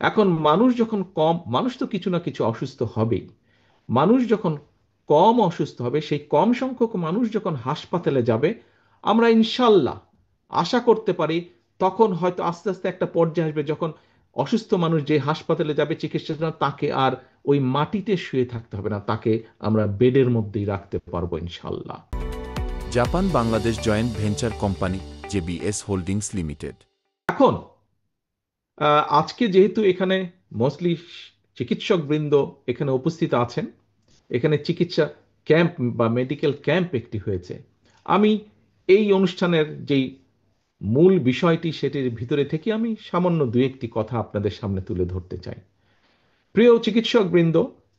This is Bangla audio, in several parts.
এখন মানুষ যখন কম, মানুষ তো কিছু না কিছু অসুস্থ হবেই। মানুষ যখন কম অসুস্থ হবে, সেই কম সংখ্যক মানুষ যখন হাসপাতালে যাবে, আমরা ইনশাল্লাহ আশা করতে পারি তখন হয়তো আস্তে আস্তে একটা পর্যায়ে আসবে যখন অসুস্থ মানুষ যে হাসপাতালে যাবে চিকিৎসার জন্য, তাকে আর ওই মাটিতে শুয়ে থাকতে হবে না, তাকে আমরা বেডের মধ্যেই রাখতে পারবো ইনশাল্লাহ। Japan Bangladesh joint venture company, JBS holdings limited. এখন আজকে যেহেতু এখানে মোস্টলি চিকিৎসক বৃন্দ এখানে উপস্থিত আছেন, এখানে চিকিৎসা ক্যাম্প বা মেডিকেল ক্যাম্প একটি হয়েছে, আমি এই অনুষ্ঠানের যেই মূল বিষয়টি সেটির ভিতরে থেকে আমি সামান্য দু একটি কথা আপনাদের সামনে তুলে ধরতে চাই। প্রিয় চিকিৎসকবৃন্দ,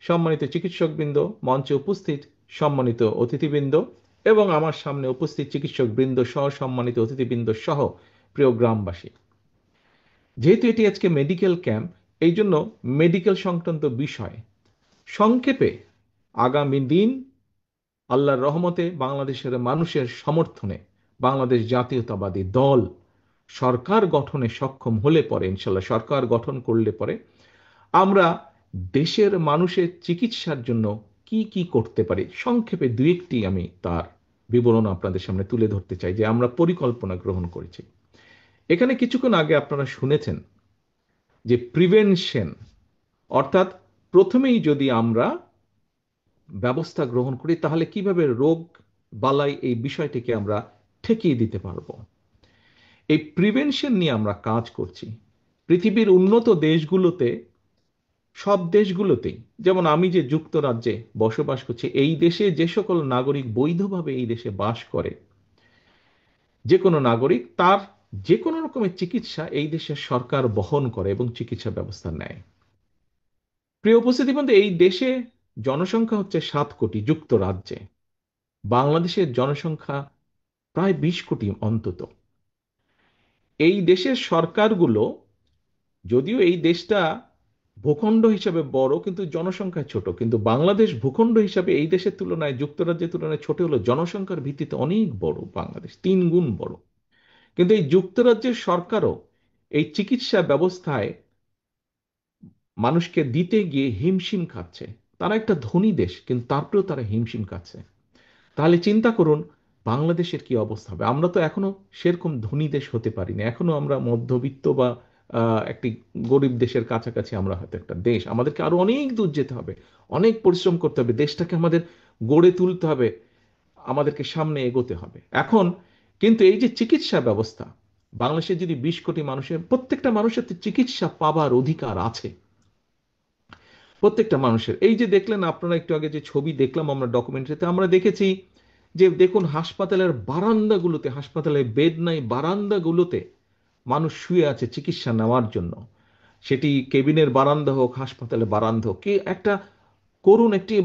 সম্মানিত চিকিৎসকবৃন্দ, মঞ্চে উপস্থিত সম্মানিত অতিথিবৃন্দ এবং আমার সামনে উপস্থিত চিকিৎসকবৃন্দ সহ সম্মানিত অতিথিবৃন্দ সহ প্রিয় গ্রামবাসী, যেহেতু এটি আজকে মেডিকেল ক্যাম্প, এই জন্য মেডিকেল সংক্রান্ত বিষয় সংক্ষেপে আগামী দিন আল্লাহর রহমতে বাংলাদেশের মানুষের সমর্থনে বাংলাদেশ জাতীয়তাবাদী দল সরকার গঠনে সক্ষম হলে পরে, ইনশাল্লাহ সরকার গঠন করলে পরে, আমরা দেশের মানুষের চিকিৎসার জন্য কি কি করতে পারি সংক্ষেপে দু একটি আমি তার বিবরণ আপনাদের সামনে তুলে ধরতে চাই যে আমরা পরিকল্পনা গ্রহণ করেছি। এখানে কিছুক্ষণ আগে আপনারা শুনেছেন যে প্রিভেনশন, অর্থাৎ প্রথমেই যদি আমরা ব্যবস্থা গ্রহণ করি তাহলে কিভাবে রোগ বালাই এই বিষয়টিকে আমরা ঠেকিয়ে দিতে পারবো। এই প্রিভেনশন নিয়ে আমরা কাজ করছি পৃথিবীর উন্নত দেশগুলোতে, সব দেশগুলোতেই। যেমন আমি যে যুক্তরাজ্যে বসবাস করছি, এই দেশে যে সকল নাগরিক বৈধভাবে এই দেশে বাস করে, যে কোনো নাগরিক তার যে কোনো রকমের চিকিৎসা এই দেশের সরকার বহন করে এবং চিকিৎসা ব্যবস্থা নেয়। প্রিয় উপস্থিতি বন্ধু, এই দেশে জনসংখ্যা হচ্ছে 7 কোটি যুক্তরাজ্যে, বাংলাদেশের জনসংখ্যা প্রায় 20 কোটি অন্তত। এই দেশের সরকারগুলো, যদিও এই দেশটা ভূখণ্ড হিসাবে বড় কিন্তু জনসংখ্যা ছোট, কিন্তু বাংলাদেশ ভূখণ্ড হিসাবে এই দেশের তুলনায়, যুক্তরাজ্যের তুলনায় ছোট হলো, জনসংখ্যার ভিত্তিতে অনেক বড়, বাংলাদেশ 3 গুণ বড়। কিন্তু এই যুক্তরাজ্যের সরকারও এই চিকিৎসা ব্যবস্থায় মানুষকে দিতে গিয়ে হিমশিম খাচ্ছে। তারা একটা ধনী দেশ কিন্তু তারপরেও তারা হিমশিম খাচ্ছে। তাহলে চিন্তা করুন বাংলাদেশের কি অবস্থা হবে। আমরা তো এখনো সেরকম ধনী দেশ হতে পারিনি, এখনো আমরা মধ্যবিত্ত বা একটি গরিব দেশের কাছাকাছি আমরা হয়তো একটা দেশ। আমাদেরকে আরো অনেক দূর যেতে হবে, অনেক পরিশ্রম করতে হবে, দেশটাকে আমাদের গড়ে তুলতে হবে, আমাদেরকে সামনে এগোতে হবে। এখন কিন্তু এই যে চিকিৎসা ব্যবস্থা, বাংলাদেশে যদি 20 কোটি মানুষের, প্রত্যেকটা মানুষের তো চিকিৎসা পাবার অধিকার আছে, প্রত্যেকটা মানুষের। এই যে দেখলেন আপনারা একটু আগে যে ছবি দেখলাম আমরা ডকুমেন্টারিতে, আমরা দেখেছি যে দেখুন হাসপাতালের বারান্দাগুলোতে, হাসপাতালে বেড নাই, বারান্দাগুলোতে মানুষ শুয়ে আছে চিকিৎসা নেওয়ার জন্য। সেটি কেবিনের বারান্দা হোক, হাসপাতালে বারান্দা হোক, কি একটা করুণ একটি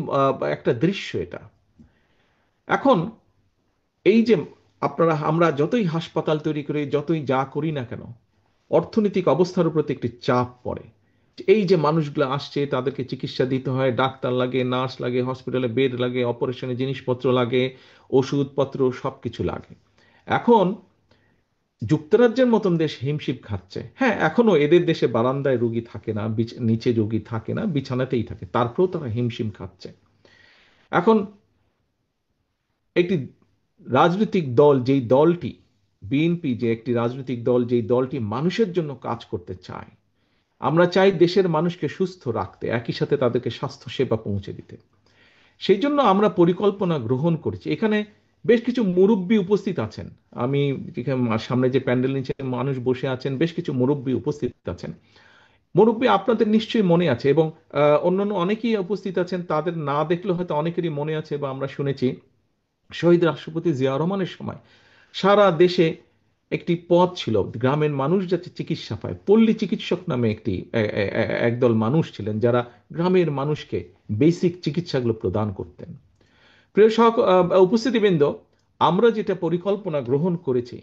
একটা দৃশ্য এটা। এখন এই যে আমরা যতই হাসপাতাল তৈরি করি, যতই যা করি না কেন, অর্থনৈতিক অবস্থার উপর একটি চাপ পড়ে। এই যে মানুষগুলো আসছে তাদেরকে চিকিৎসা দিতে হয়, ডাক্তার লাগে, নার্স লাগে, হসপিটালে বেড লাগে, অপারেশনের জিনিসপত্র লাগে, ওষুধপত্র সবকিছু লাগে। এখন যুক্তরাজ্যের মতন দেশ হিমশিম খাচ্ছে। হ্যাঁ, এখনো এদের দেশে বারান্দায় রোগী থাকে না, নিচে রোগী থাকে না, বিছানাতেই থাকে, তারপরেও তারা হিমশিম খাচ্ছে। এখন একটি রাজনৈতিক দল, যেই দলটি বিএনপি, যে একটি রাজনৈতিক দল, যেই দলটি মানুষের জন্য কাজ করতে চায়, আমরা চাই দেশের মানুষকে সুস্থ রাখতে, একই সাথে তাদেরকে স্বাস্থ্য সেবা পৌঁছে দিতে। সেই জন্য আমরা পরিকল্পনা গ্রহণ করেছি। এখানে বেশ কিছু মুরব্বী উপস্থিত আছেন। আমি সামনে যে প্যান্ডেল নিচে মানুষ বসে আছেন, বেশ কিছু মুরব্বী উপস্থিত আছেন। মুরব্বী আপনাদের নিশ্চয়ই মনে আছে, এবং অন্যান্য অনেকেই উপস্থিত আছেন, তাদের না দেখলে হয়তো অনেকেরই মনে আছে বা আমরা শুনেছি শহীদ রাষ্ট্রপতি জিয়া রহমানের সময় সারা দেশে একটি পথ ছিল, গ্রামের মানুষ যাতে চিকিৎসা পায়। পল্লী চিকিৎসক নামে একদল মানুষ ছিলেন যারা গ্রামের মানুষকে বেসিক চিকিৎসাগুলো প্রদান করতেন। প্রিয় উপস্থিতিবৃন্দ, আমরা যেটা পরিকল্পনা গ্রহণ করেছি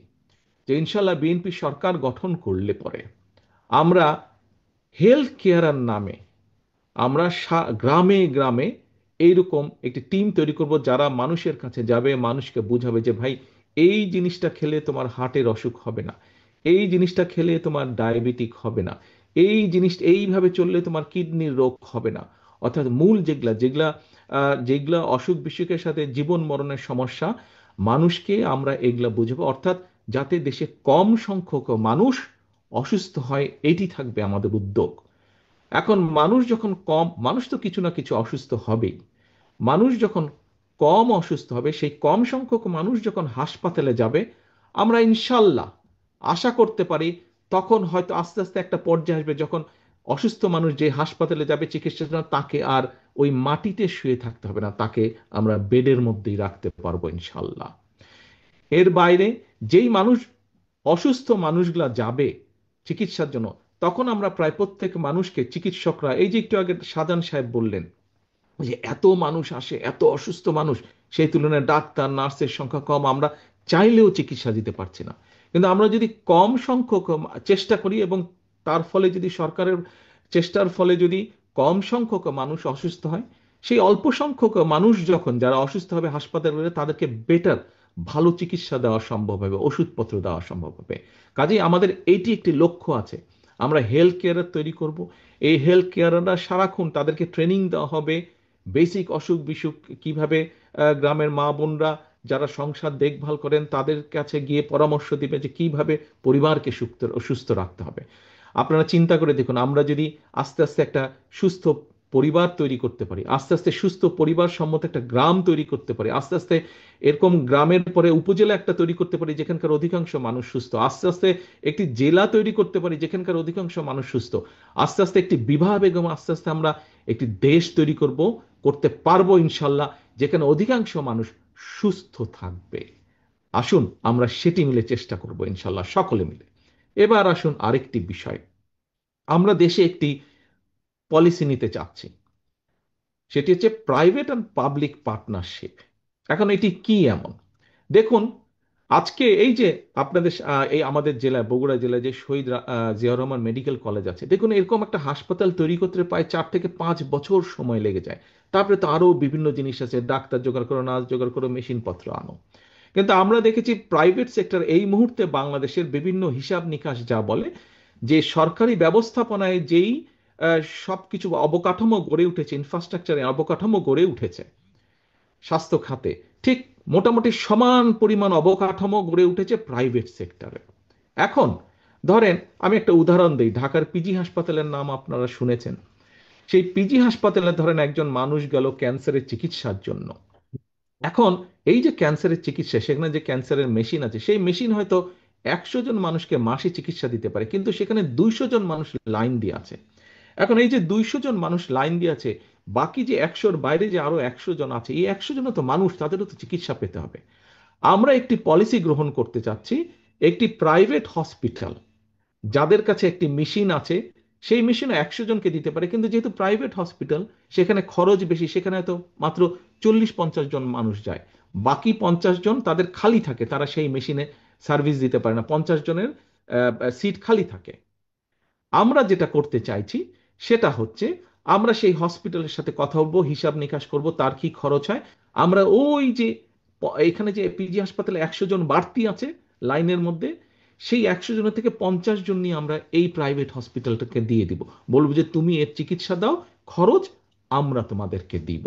যে ইনশাল্লাহ বিএনপি সরকার গঠন করলে পরে আমরা হেলথ কেয়ার নামে আমরা গ্রামে গ্রামে এইরকম একটি টিম তৈরি করব যারা মানুষের কাছে যাবে, মানুষকে বুঝাবে যে ভাই এই জিনিসটা খেলে তোমার হার্টের অসুখ হবে না, এই জিনিসটা খেলে তোমার ডায়াবেটিক হবে না, এই জিনিসটা এইভাবে চললে তোমার কিডনির রোগ হবে না। অর্থাৎ মূল যেগুলা যেগুলা যেগুলা অসুখ বিসুখের সাথে জীবন মরণের সমস্যা, মানুষকে আমরা এগুলা বুঝবো, অর্থাৎ যাতে দেশে কম সংখ্যক মানুষ অসুস্থ হয়, এটি থাকবে আমাদের উদ্যোগ। এখন মানুষ যখন কম, মানুষ তো কিছু না কিছু অসুস্থ হবেই। মানুষ যখন কম অসুস্থ হবে, সেই কম সংখ্যক মানুষ যখন হাসপাতালে যাবে, আমরা ইনশাল্লাহ আশা করতে পারি তখন হয়তো আস্তে আস্তে একটা পর্যায়ে আসবে যখন অসুস্থ মানুষ যে হাসপাতালে যাবে চিকিৎসার জন্য, তাকে আর ওই মাটিতে শুয়ে থাকতে হবে না, তাকে আমরা বেডের মধ্যেই রাখতে পারবো ইনশাল্লাহ। এর বাইরে যেই মানুষ, অসুস্থ মানুষগুলা যাবে চিকিৎসার জন্য, তখন আমরা প্রায় প্রত্যেক মানুষকে চিকিৎসকরা, এই যে একটু আগে শাহজাহান সাহেব বললেন যে এত মানুষ আসে, এত অসুস্থ মানুষ, সেই তুলনায় ডাক্তার নার্সের সংখ্যা কম, আমরা চাইলেও চিকিৎসা দিতে পারছি না। কিন্তু আমরা যদি কম সংখ্যক চেষ্টা করি, এবং তার ফলে যদি সরকারের চেষ্টার ফলে যদি কম সংখ্যক মানুষ অসুস্থ হয়, সেই অল্প সংখ্যক মানুষ যখন যারা অসুস্থ হবে হাসপাতালে, তাদেরকে বেটার, ভালো চিকিৎসা দেওয়া সম্ভব হবে, ওষুধপত্র দেওয়া সম্ভব হবে। কাজেই আমাদের এইটি একটি লক্ষ্য আছে, আমরা হেলথ কেয়ার তৈরি করব। এই হেলথ কেয়াররা সারাক্ষণ তাদেরকে ট্রেনিং দেওয়া হবে, বেসিক অসুখ বিসুখ কিভাবে, গ্রামের মা বোনরা যারা সংসার দেখভাল করেন তাদের কাছে গিয়ে পরামর্শ দিবে যে কিভাবে পরিবারকে সুস্থ সুস্থ রাখতে হবে। আপনারা চিন্তা করে দেখুন, আমরা যদি আস্তে আস্তে একটা সুস্থ পরিবার তৈরি করতে পারি, আস্তে আস্তে সুস্থ পরিবার সম্মত একটা গ্রাম তৈরি করতে পারি, আস্তে আস্তে এরকম গ্রামের পরে উপজেলা একটা তৈরি করতে পারি যেখানকার অধিকাংশ মানুষ সুস্থ, আস্তে আস্তে একটি জেলা তৈরি করতে পারি যেখানকার অধিকাংশ মানুষ সুস্থ, আস্তে আস্তে একটি বিবাহ বেগম, আস্তে আস্তে আমরা একটি দেশ তৈরি করতে পারবো ইনশাল্লাহ, যেখানে অধিকাংশ মানুষ সুস্থ থাকবে। আসুন আমরা সেটি মিলে চেষ্টা করব ইনশাল্লাহ, সকলে মিলে। এবার আসুন আরেকটি বিষয়, আমরা দেশে একটি পলিসি নিতে চাচ্ছি, সেটি হচ্ছে প্রাইভেট অ্যান্ড পাবলিক পার্টনারশিপ। এখন এটি কি এমন, দেখুন, আজকে এই যে আপনাদের এই আমাদের জেলায়, বগুড়া জেলায় যে শহীদ জিয়াউর রহমান মেডিকেল কলেজ আছে, দেখুন এরকম একটা হাসপাতাল তৈরি করতে প্রায় 4 থেকে 5 বছর সময় লেগে যায়। তারপরে তো আরো বিভিন্ন জিনিস আছে, ডাক্তার জোগাড় করো, নার্স জোগাড় করো, মেশিনপত্র আনো। কিন্তু আমরা দেখেছি প্রাইভেট সেক্টর এই মুহূর্তে বাংলাদেশের বিভিন্ন হিসাব নিকাশ যা বলে, যে সরকারি ব্যবস্থাপনায় যেই সবকিছু অবকাঠামো গড়ে উঠেছে, ইনফ্রাস্ট্রাকচারে অবকাঠামো গড়ে উঠেছে স্বাস্থ্য খাতে, ঠিক মোটামুটি সমান পরিমাণ অবকাঠামো গড়ে উঠেছে প্রাইভেট সেক্টরে। এখন ধরেন আমি একটা উদাহরণ দিই, ঢাকার পিজি হাসপাতালের নাম আপনারা শুনেছেন। সেই পিজি হাসপাতালে ধরেন একজন মানুষ গেল ক্যান্সারের চিকিৎসার জন্য। এখন এই যে ক্যান্সারের চিকিৎসা, সেখানে যে ক্যান্সারের মেশিন আছে, সেই মেশিন হয়তো 100 জন মানুষকে মাসে চিকিৎসা দিতে পারে, কিন্তু সেখানে 200 জন মানুষ লাইন দিয়ে আছে। এখন এই যে 200 জন মানুষ লাইন দিয়ে আছে, বাকি যে 100-র বাইরে যে আরো 100 জন আছে, এই 100 জনও তো মানুষ, তাদেরও তো চিকিৎসা পেতে হবে। আমরা একটি পলিসি গ্রহণ করতে চাচ্ছি, একটি প্রাইভেট হসপিটাল যাদের কাছে একটি মেশিন আছে, সেই মেশিনও 100 জনকে দিতে পারে, কিন্তু যেহেতু প্রাইভেট হসপিটাল সেখানে খরচ বেশি, সেখানে হয়তো মাত্র 40-50 জন মানুষ যায়, বাকি 50 জন তাদের খালি থাকে, তারা সেই মেশিনে সার্ভিস দিতে পারে না, 50 জনের সিট খালি থাকে। আমরা যেটা করতে চাইছি সেটা হচ্ছে, আমরা সেই হসপিটালের সাথে কথা বলবো, হিসাব নিকাশ করব তার কি খরচ হয়। আমরা ওই যে এখানে যে পিজি হাসপাতালে 100 জন বাড়তি আছে লাইনের মধ্যে, সেই 100 জনের থেকে 50 জন নিয়ে আমরা এই প্রাইভেট হসপিটালটাকে দিয়ে দিব, বলবো যে তুমি এর চিকিৎসা দাও, খরচ আমরা তোমাদেরকে দিব।